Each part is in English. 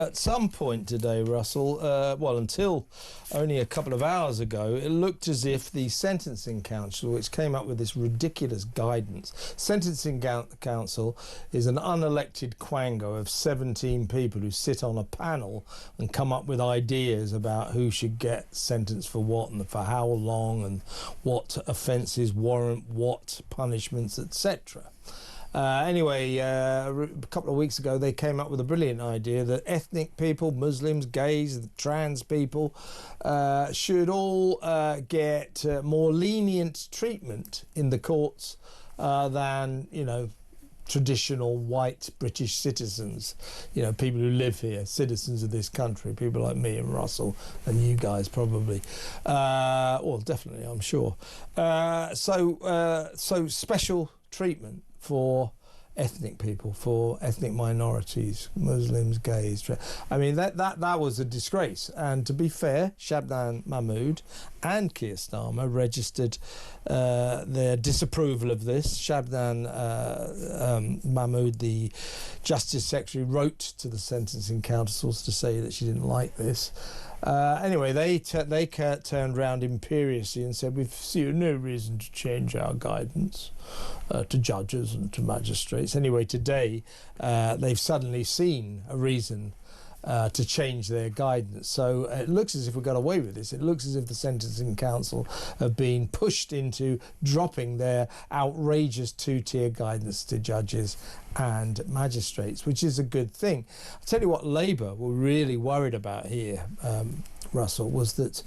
At some point today, Russell, well, until only a couple of hours ago, it looked as if the Sentencing Council, which came up with this ridiculous guidance, Sentencing Council is an unelected quango of 17 people who sit on a panel and come up with ideas about who should get sentenced for what and for how long and what offences warrant what punishments, etc. Anyway, a couple of weeks ago they came up with a brilliant idea that ethnic people, Muslims, gays, trans people should all get more lenient treatment in the courts than, you know, traditional white British citizens, you know, people who live here, citizens of this country, people like me and Russell and you guys probably, well, definitely, I'm sure. So special treatment for ethnic people, for ethnic minorities, Muslims, gays. I mean, that was a disgrace. And to be fair, Shabnam Mahmood and Keir Starmer registered their disapproval of this. Shabnam Mahmood, the Justice Secretary, wrote to the sentencing councils to say that she didn't like this. Anyway, they turned round imperiously and said, we've seen no reason to change our guidance to judges and to magistrates. Anyway, today they've suddenly seen a reason to change their guidance. So it looks as if we got away with this. It looks as if the Sentencing Council have been pushed into dropping their outrageous two-tier guidance to judges and magistrates, which is a good thing. I'll tell you what Labour were really worried about here, Russell, was that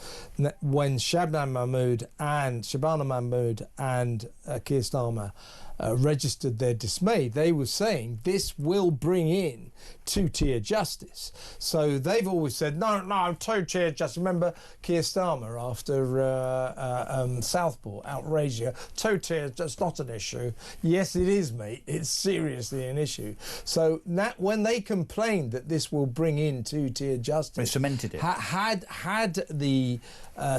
when Shabnam Mahmood and Keir Starmer registered their dismay, they were saying this will bring in two-tier justice. So they've always said, no, two-tier justice. Remember Keir Starmer after Southport, outrageous, two-tier, that's not an issue. Yes, it is, mate. It's seriously an issue. So when they complained that this will bring in two-tier justice, they cemented it. Had the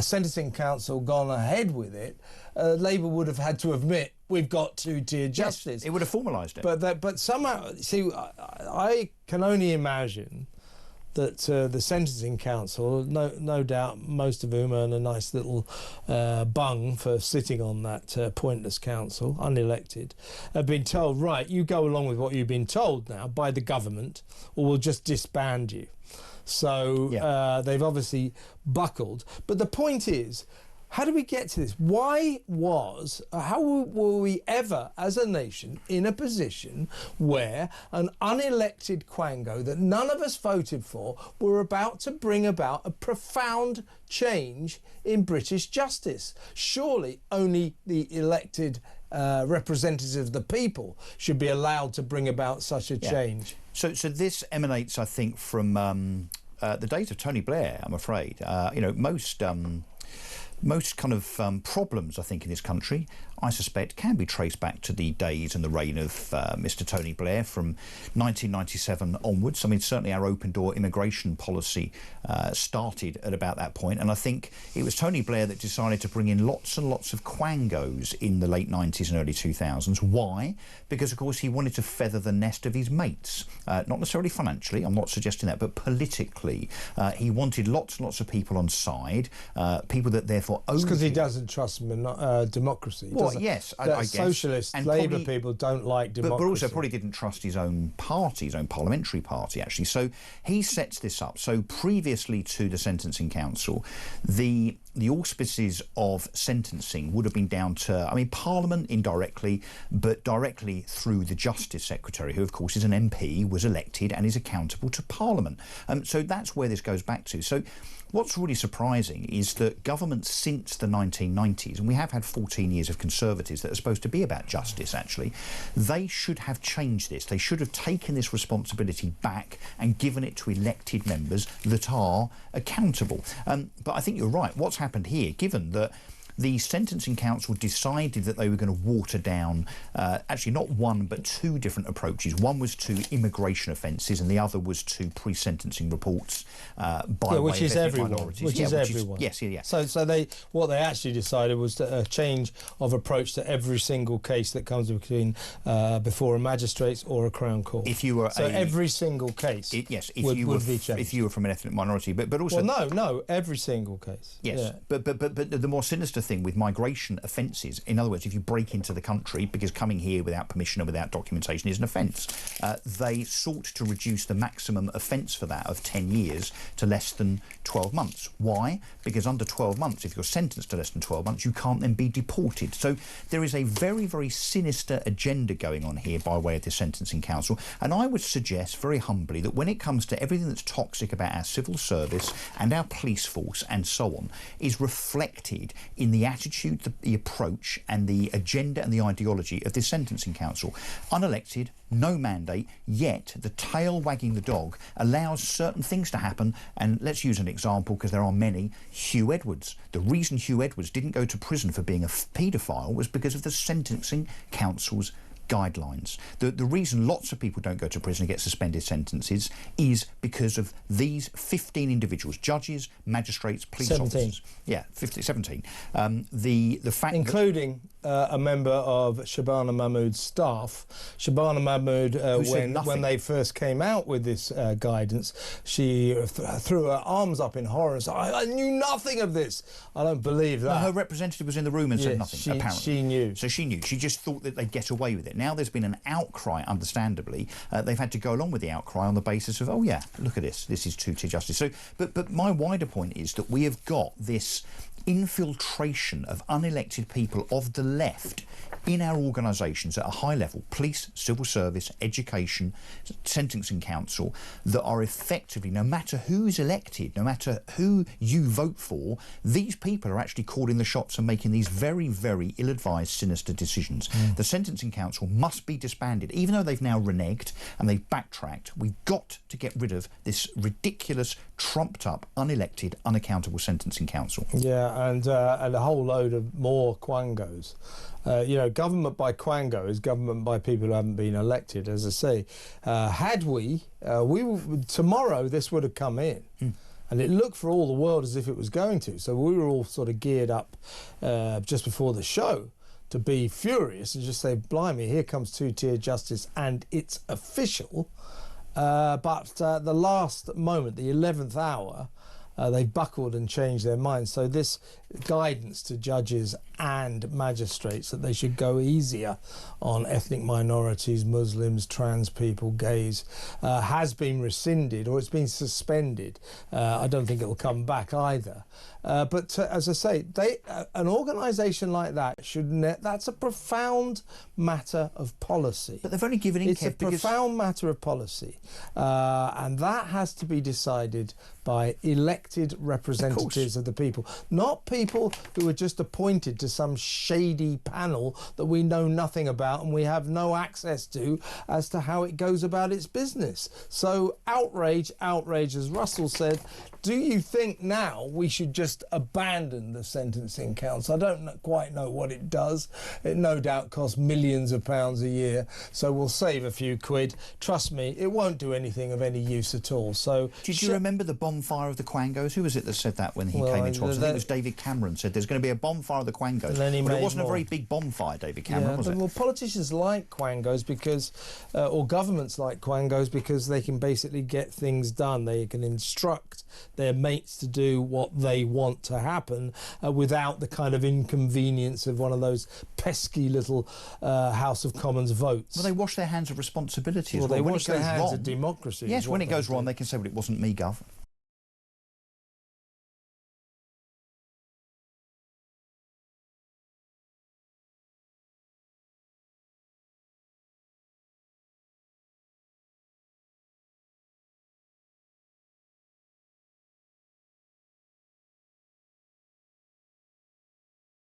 Sentencing Council gone ahead with it, Labour would have had to admit we've got two-tier justice. Yes, it would have formalised it. But somehow, see, I can only imagine that the Sentencing Council, no doubt most of whom earn a nice little bung for sitting on that pointless council, unelected, have been told, right, you go along with what you've been told now by the government or we'll just disband you. So they've obviously buckled. But the point is, how do we get to this? How were we ever, as a nation, in a position where an unelected quango that none of us voted for were about to bring about a profound change in British justice? Surely only the elected representatives of the people should be allowed to bring about such a change. So this emanates, I think, from the days of Tony Blair, I'm afraid. You know, most kind of problems, I think, in this country, I suspect, can be traced back to the days and the reign of Mr. Tony Blair from 1997 onwards. I mean, certainly our open-door immigration policy started at about that point, and I think it was Tony Blair that decided to bring in lots and lots of quangos in the late 90s and early 2000s. Why? Because, of course, he wanted to feather the nest of his mates. Not necessarily financially, I'm not suggesting that, but politically. He wanted lots and lots of people on side, people that therefore owed because he doesn't trust democracy. Well, yes, I guess. Socialist Labour people don't like democracy. But also probably didn't trust his own party, his own parliamentary party, actually. So he sets this up. So previously to the Sentencing Council, the auspices of sentencing would have been down to, I mean, Parliament indirectly, but directly through the Justice Secretary, who, of course, is an MP, was elected and is accountable to Parliament. So that's where this goes back to. So what's really surprising is that governments since the 1990s, and we have had 14 years of Conservatives that are supposed to be about justice, actually, they should have changed this. They should have taken this responsibility back and given it to elected members that are accountable. But I think you're right. What's happened here, given that the Sentencing Council decided that they were going to water down, actually not one but two different approaches. One was to immigration offences and the other was to pre-sentencing reports by which way is of ethnic everyone. minorities. Which is everyone. Yes, yeah. So what they actually decided was a change of approach to every single case that comes between before a magistrate's or a Crown Court. If you were every single case, would be changed. If you were from an ethnic minority, but also no, every single case. Yes, yeah. but the more sinister thing with migration offences, in other words, if you break into the country, because coming here without permission or without documentation is an offence, they sought to reduce the maximum offence for that of 10 years to less than 12 months. Why? Because under 12 months, if you're sentenced to less than 12 months, you can't then be deported. So there is a very, very sinister agenda going on here by way of the Sentencing Council, and I would suggest very humbly that when it comes to everything that's toxic about our civil service and our police force and so on, is reflected in the attitude, the approach and the agenda and the ideology of this Sentencing Council. Unelected, no mandate, yet the tail wagging the dog allows certain things to happen. And let's use an example, because there are many. Hugh Edwards. The reason Hugh Edwards didn't go to prison for being a paedophile was because of the Sentencing Council's guidelines. The reason lots of people don't go to prison and get suspended sentences is because of these 15 individuals, judges, magistrates, police 17. officers. Yeah, 17. The fact including a member of Shabana Mahmood's staff. Shabana Mahmood, when they first came out with this guidance, she threw her arms up in horror and said, I knew nothing of this. I don't believe that. No, her representative was in the room and said nothing, apparently. She knew. So she knew. She just thought that they'd get away with it. Now there's been an outcry, understandably. They've had to go along with the outcry on the basis of, oh yeah, look at this. This is two-tier justice. So, but my wider point is that we have got this infiltration of unelected people of the left in our organisations at a high level, police, civil service, education, sentencing council, that are effectively, no matter who's elected, no matter who you vote for, these people are actually calling the shots and making these very, very ill-advised, sinister decisions. The sentencing council must be disbanded. Even though they've now reneged and they've backtracked, we've got to get rid of this ridiculous, trumped-up, unelected, unaccountable sentencing council. Yeah, and a whole load of more quangos. Government by quango is government by people who haven't been elected, as I say. Had tomorrow this would have come in. And it looked for all the world as if it was going to. So we were all sort of geared up just before the show to be furious and just say, blimey, here comes two-tier justice and it's official. But the last moment, the 11th hour, they buckled and changed their minds. So this guidance to judges and magistrates that they should go easier on ethnic minorities, Muslims, trans people, gays, has been rescinded, or it's been suspended. I don't think it'll come back either. But as I say, an organisation like that that's a profound matter of policy. But they've only given in. It's a profound matter of policy, and that has to be decided by elected representatives of the people, not people who are just appointed to some shady panel that we know nothing about and we have no access to as to how it goes about its business. So outrage, as Russell said. Do you think now we should just abandon the Sentencing Council? I don't quite know what it does. It no doubt costs millions of pounds a year, so we'll save a few quid. Trust me, it won't do anything of any use at all. So, did you remember the bonfire of the Quangos? Who was it that said that when he came into office? I think it was David Cameron said there's going to be a bonfire of the Quangos. But it wasn't a very big bonfire, David Cameron, was it? Well, politicians like Quangos because, or governments like Quangos because they can basically get things done. They can instruct their mates to do what they want to happen without the kind of inconvenience of one of those pesky little House of Commons votes. Well, they wash their hands of responsibility as well. They wash their hands of democracy. Yes, when it goes wrong, they can say, well, it wasn't me, Gov.